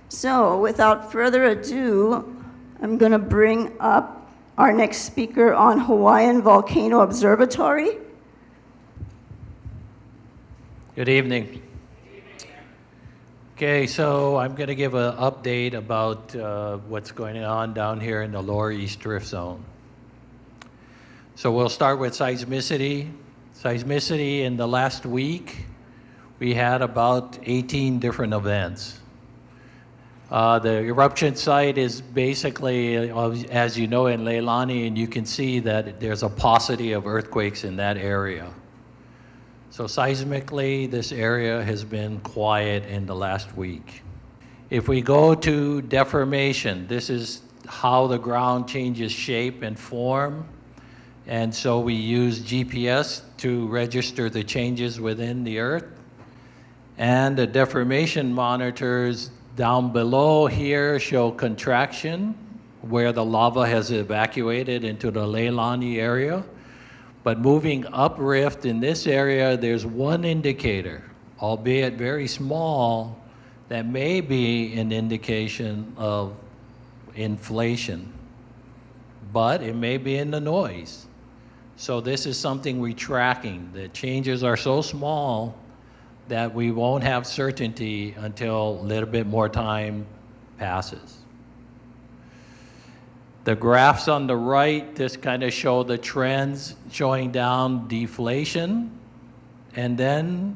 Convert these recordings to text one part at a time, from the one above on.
So without further ado, I'm going to bring up our next speaker on Hawaiian Volcano Observatory. Good evening. Okay, so I'm going to give an update about what's going on down here in the Lower East Drift Zone. So we'll start with seismicity. Seismicity in the last week, we had about 18 different events. The eruption site is basically, as you know, in Leilani, and you can see that there's a paucity of earthquakes in that area. So seismically, this area has been quiet in the last week. If we go to deformation, this is how the ground changes shape and form. And so we use GPS to register the changes within the earth. And the deformation monitors down below here show contraction, where the lava has evacuated into the Leilani area. But moving uprift in this area, there's one indicator, albeit very small, that may be an indication of inflation. But it may be in the noise. So this is something we're tracking. The changes are so small that we won't have certainty until a little bit more time passes. The graphs on the right just kind of show the trends showing down deflation, and then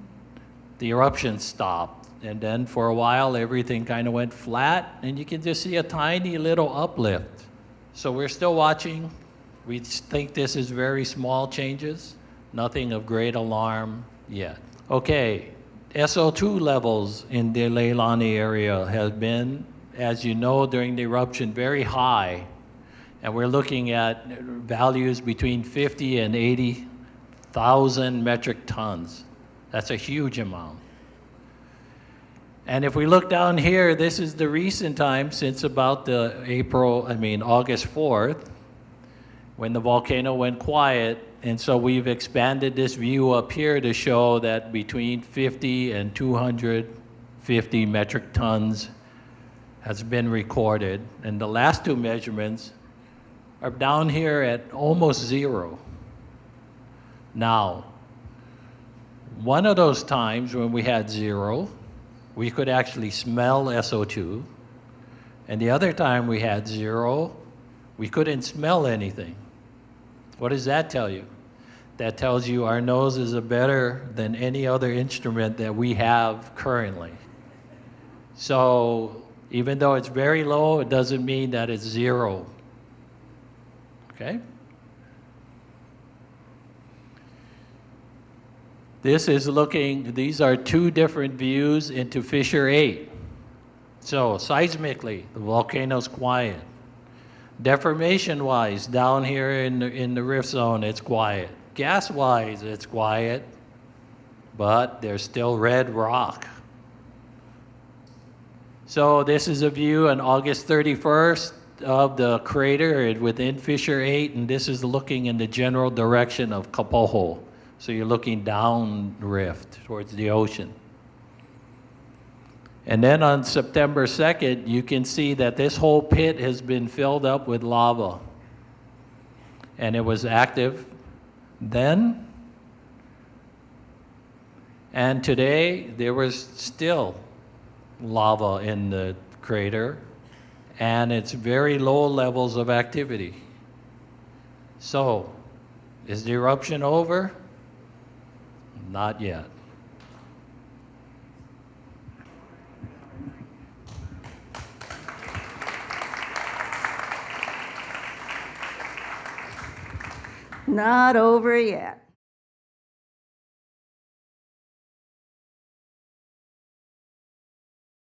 the eruption stopped. And then for a while, everything kind of went flat, and you can just see a tiny little uplift. So we're still watching. We think this is very small changes, nothing of great alarm yet. Okay, SO2 levels in the Leilani area have been, as you know, during the eruption, very high. And we're looking at values between 50 and 80,000 metric tons. That's a huge amount. And if we look down here, this is the recent time since about the August 4th, when the volcano went quiet. And so we've expanded this view up here to show that between 50 and 250 metric tons has been recorded. And the last two measurements are down here at almost zero. Now, one of those times when we had zero, we could actually smell SO2. And the other time we had zero, we couldn't smell anything. What does that tell you? That tells you our noses are better than any other instrument that we have currently. So even though it's very low, it doesn't mean that it's zero. Okay? These are two different views into Fissure 8. So seismically, the volcano's quiet. Deformation-wise, down here in the rift zone, it's quiet. Gas-wise, it's quiet, but there's still red rock. So this is a view on August 31st of the crater within Fissure 8, and this is looking in the general direction of Kapoho. So you're looking down rift towards the ocean. And then on September 2nd, you can see that this whole pit has been filled up with lava. And it was active then. And today, there was still lava in the crater, and it's very low levels of activity. So, is the eruption over? Not yet. Not over yet.